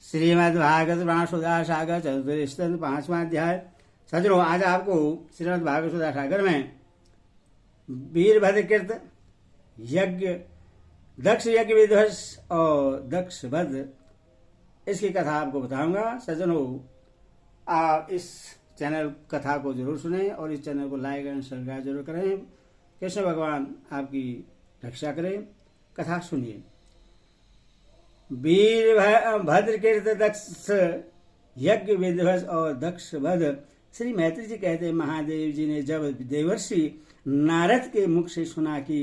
श्रीमद्भागवत पुराण सुधा सागर चतुर्थ 5वां अध्याय। सज्जनों, आज आपको श्रीमद्भागवत सुधा सागर में वीरभद्र कृत यज्ञ, दक्ष यज्ञ विध्वंस और दक्ष वध, इसकी कथा आपको बताऊंगा। सज्जनों, आप इस चैनल कथा को जरूर सुनें और इस चैनल को लाइक एंड सब्सक्राइब जरूर करें। कृष्ण भगवान आपकी रक्षा करें। कथा सुनिए। वीरभद्र कृत दक्ष यज्ञ विध्वंस और दक्ष वध। श्री मैत्री जी कहते हैं, महादेव जी ने जब देवर्षि नारद के मुख से सुना कि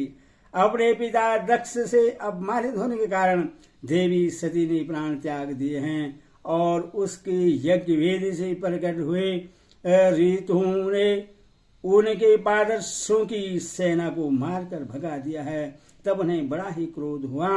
अपने पिता दक्ष से अपमानित होने के कारण देवी सती ने प्राण त्याग दिए हैं और उसके यज्ञ वेदी से प्रकट हुए ऋतुओं ने उनके पादर्शों की सेना को मारकर भगा दिया है, तब उन्हें बड़ा ही क्रोध हुआ।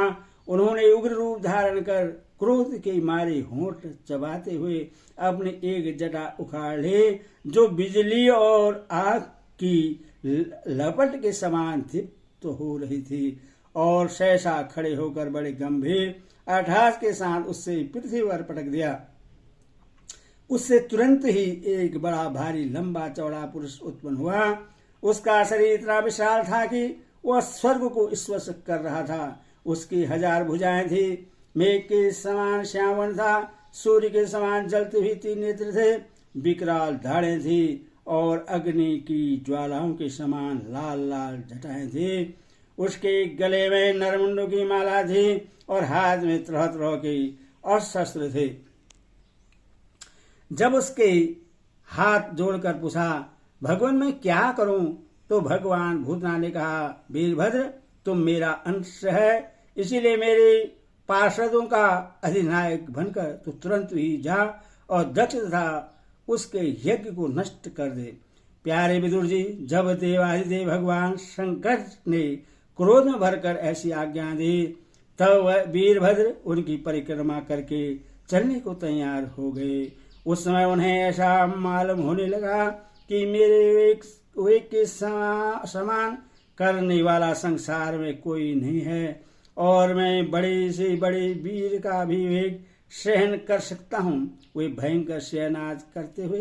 उन्होंने उग्र रूप धारण कर क्रोध के मारे होंठ चबाते हुए अपने एक जटा उखाड़ ले, जो बिजली और आग की लपट के समान दीप्त हो रही थी, और सहसा खड़े होकर बड़े गंभीर अट्टहास के साथ उससे पृथ्वी पर पटक दिया। उससे तुरंत ही एक बड़ा भारी लंबा चौड़ा पुरुष उत्पन्न हुआ। उसका शरीर इतना विशाल था कि वह स्वर्ग को स्पर्श कर रहा था। उसकी 1000 भुजाएं थी, मेघ के समान श्यामवर्ण था, सूर्य के समान जलते हुए 3 नेत्र थे, विकराल दाढ़ें थी और अग्नि की ज्वालाओं के समान लाल लाल जटाएं थी। उसके गले में नरमुंडों की माला थी और हाथ में तरह तरह के अस्त्र थे। जब उसके हाथ जोड़कर पूछा, भगवान मैं क्या करूं, तो भगवान भूतनाथ ने कहा, वीरभद्र तुम मेरा अंश है, इसीलिए मेरे पार्षदों का अधिनायक बनकर तू तुरंत ही जा और दक्ष तथा उसके यज्ञ को नष्ट कर दे। प्यारे विदुर जी, जब देवाधिदेव भगवान शंकर ने क्रोध में भरकर ऐसी आज्ञा दी, तब वीरभद्र उनकी परिक्रमा करके चलने को तैयार हो गए। उस समय उन्हें ऐसा मालूम होने लगा कि मेरे एक के समान करने वाला संसार में कोई नहीं है, और मैं बड़े से बड़े वीर का भी वेग सहन कर सकता हूँ। वे भयंकर शयनाद करते हुए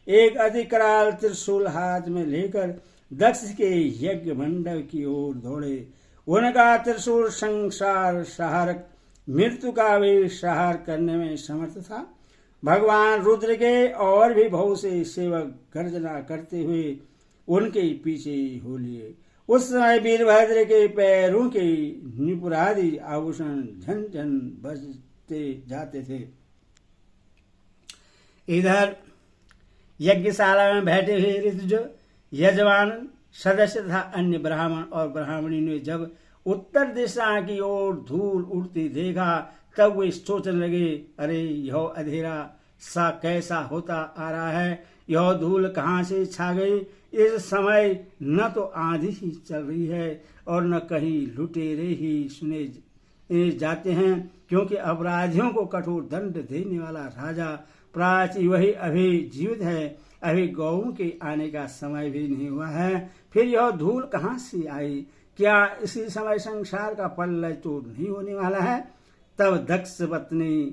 एक अधिकराल त्रिशूल हाथ में लेकर दक्ष के यज्ञ मंडप की ओर दौड़े। उनका त्रिशूल संसार सहारक मृत्यु का भी सहार करने में समर्थ था। भगवान रुद्र के और भी बहुत से सेवक गर्जना करते हुए उनके पीछे हो लिए। उस समय वीरभद्र के पैरों के निपुरादि आभूषण झन झन बजते जाते थे। इधर यज्ञशाला में बैठे हुए ऋतुज यजमान सदस्य तथा अन्य ब्राह्मण और ब्राह्मणी ने जब उत्तर दिशा की ओर धूल उड़ती देखा, तब वे सोचने लगे, अरे यह अंधेरा सा कैसा होता आ रहा है, यह धूल कहाँ से छा गई। इस समय न तो आंधी ही चल रही है और न कहीं लुटेरे ही सुने जाते हैं, क्योंकि अपराधियों को कठोर दंड देने वाला राजा प्राची वही अभी जीवित है। अभी गौओं के आने का समय भी नहीं हुआ है, फिर यह धूल कहाँ से आई। क्या इसी समय संसार का प्रलय तो नहीं होने वाला है। तब दक्ष पत्नी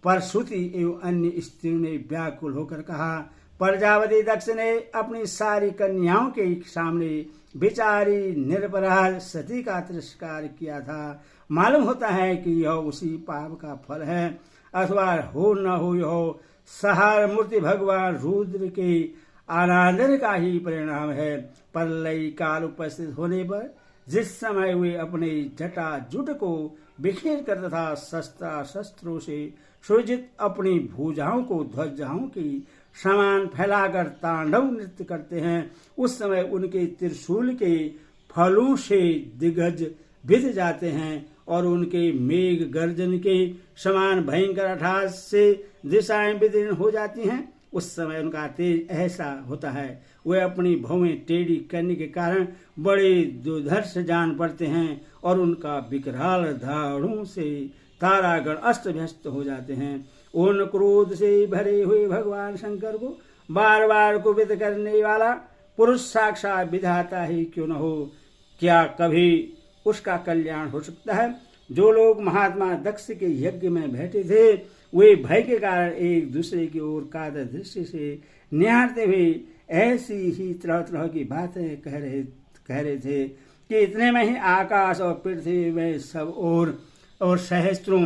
परशुति एवं अन्य स्त्रियों ने व्याकुल होकर कहा, प्रजापति दक्ष ने अपनी सारी कन्याओं के सामने बेचारी निरपराध सती का तिरस्कार किया था। मालूम होता है कि यह उसी पाप का फल है, अथवा हो न हो यह सहार मूर्ति भगवान रुद्र के अनादर का ही परिणाम है। प्रलय काल उपस्थित होने पर जिस समय वे अपने जटा जुट को बिखेर कर तथा शस्त्रों से सुजित अपनी भुजाओं को ध्वजाओं की समान फैलाकर तांडव नृत्य करते हैं, उस समय उनके त्रिशूल के फलों से दिग्गज भिद जाते हैं और उनके मेघ गर्जन के समान भयंकर अट्टहास से दिशाएं विदीर्ण हो जाती हैं। उस समय उनका तेज ऐसा होता है, वे अपनी भौवें टेढ़ी करने के कारण बड़े दुर्धर्ष जान पड़ते हैं और उनका विकराल धाड़ों से तारागण अस्त व्यस्त हो जाते हैं। उन क्रोध से भरे हुए भगवान शंकर को बार बार कुपित करने वाला पुरुष साक्षात विधाता ही क्यों न हो, क्या कभी उसका कल्याण हो सकता है। जो लोग महात्मा दक्ष के यज्ञ में बैठे थे वे भय के कारण एक दूसरे की ओर कातर दृष्टि से निहारते हुए ऐसी ही तरह तरह की बातें कह रहे थे कि इतने में ही आकाश और पृथ्वी में सब और सहस्त्रों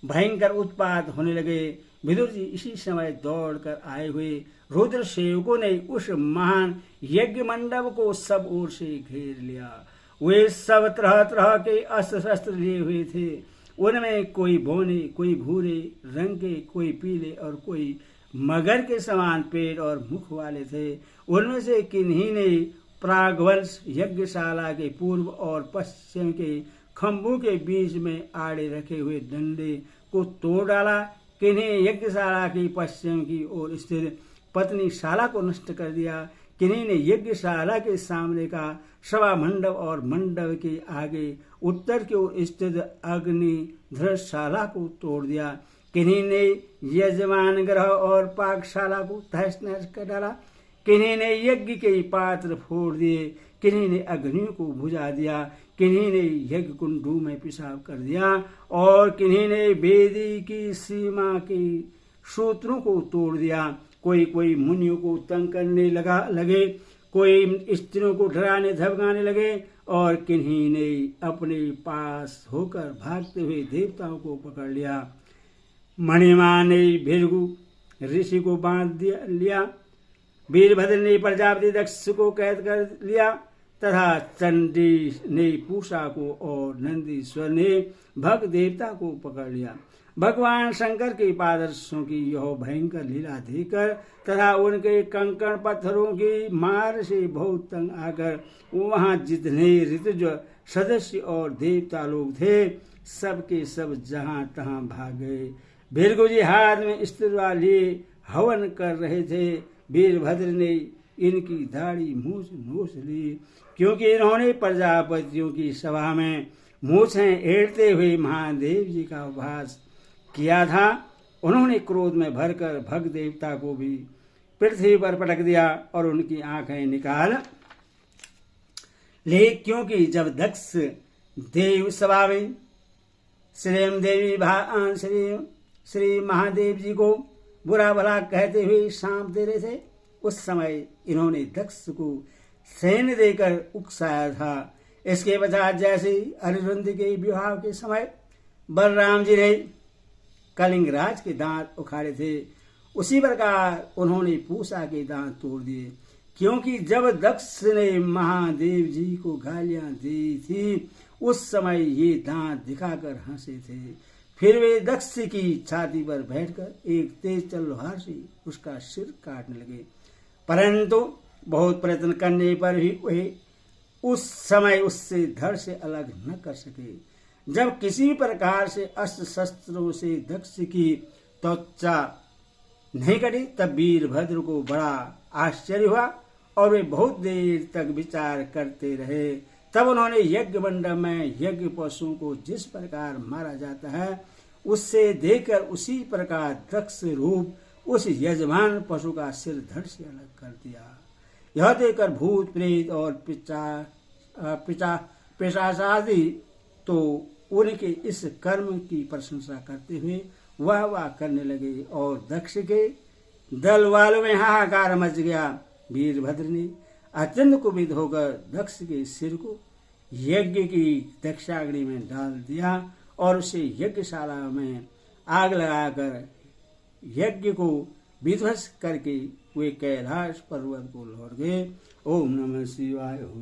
भयंकर उत्पात होने लगे। विदुर जी इसी समय दौड़कर आए हुए रुद्र सेवकों ने उस महान यज्ञ मंडप को सब ओर से घेर लिया। वे सब तरह तरह के अस्त्र शस्त्र लिए हुए थे। उनमें कोई बौने, कोई भूरे रंग के, कोई पीले और कोई मगर के समान पेट और मुख वाले थे। उनमें से किन्हीं ने प्रागवंश यज्ञशाला के पूर्व और पश्चिम के खंभों के बीच में आड़े रखे हुए डंडे को तोड़ डाला। किन्हीं यज्ञशाला की पश्चिम की ओर स्थित पत्नीशाला को नष्ट कर दिया। किन्हीं ने यज्ञशाला के सामने का सभा मंडप और मंडप के आगे उत्तर की ओर स्थित अग्नि धर्मशाला को तोड़ दिया। किन्हीं ने यजमान ग्रह और पाकशाला को तहस नहस कर डाला। किन्हीं ने यज्ञ के पात्र फोड़ दिए। किन्हीं ने अग्नियों को बुझा दिया। किन्हीं ने यज्ञ कुंडों में पेशाब कर दिया और किन्हीं ने वेदी की सीमा के सूत्रों को तोड़ दिया। कोई कोई मुनियों को तंग करने लगे, कोई स्त्रियों को डराने धमकाने लगे और किन्हीं ने अपने पास होकर भागते हुए देवताओं को पकड़ लिया। मणिमा ने भृगु ऋषि को बांध लिया। वीरभद्र ने प्रजापति दक्ष को कैद कर लिया तथा चंडी ने पूषा को और नंदीश्वर ने भग देवता को पकड़ लिया। भगवान शंकर के पादर्शों की यह भयंकर लीला देखकर तथा उनके कंकड़ पत्थरों की मार से बहुत तंग आकर वहां जितने ऋतुज सदस्य और देवता लोग थे सबके सब जहां तहां भाग गए। भृगु जी हाथ में स्त्रीवा लिए हवन कर रहे थे। वीरभद्र ने इनकी दाढ़ी मूछ नोच ली क्योंकि इन्होंने प्रजापतियों की सभा में मूछें एड़ते हुए महादेव जी का उपहास किया था। उन्होंने क्रोध में भरकर भग देवता को भी पृथ्वी पर पटक दिया और उनकी आंखें निकाल ले, क्योंकि जब दक्ष देव सभा में श्री महादेव जी को बुरा भला कहते हुए सांप दे रहे थे उस समय इन्होंने दक्ष को सैन्य देकर उकसाया था। इसके बजाय जैसे अरुंधति के विवाह के समय बलराम जी ने कलिंगराज के दांत उखाड़े थे उसी प्रकार उन्होंने पूषा के दांत तोड़ दिए। क्योंकि जब दक्ष ने महादेव जी को गालियां दी थी उस समय ये दांत दिखाकर हंसे थे। फिर वे दक्ष की छाती पर बैठकर एक तेज तलवार से उसका सिर काटने लगे, परंतु बहुत प्रयत्न करने पर भी वे उस समय उससे धड़ से अलग न कर सके। जब किसी प्रकार से अस्त्र शस्त्रों से दक्ष की त्वचा नहीं कटी तब वीरभद्र को बड़ा आश्चर्य हुआ और वे बहुत देर तक विचार करते रहे। तब उन्होंने यज्ञ मंडप में यज्ञ पशुओं को जिस प्रकार मारा जाता है उससे देखकर उसी प्रकार दक्ष रूप उस यजमान पशु का सिर धड़ से अलग कर दिया। यह देखकर भूत प्रेत और पिशाचादि तो उनके इस कर्म की प्रशंसा करते हुए वाह वाह करने लगे और दक्ष के दल वालों में हाहाकार मच गया। वीरभद्र ने अत्यंत कुपित होकर दक्ष के सिर को यज्ञ की दक्षाग्नि में डाल दिया और उसे यज्ञशाला में आग लगाकर यज्ञ को विध्वंस करके वे कैलाश पर्वत को लौट गए। ओम नमः शिवाय। ओम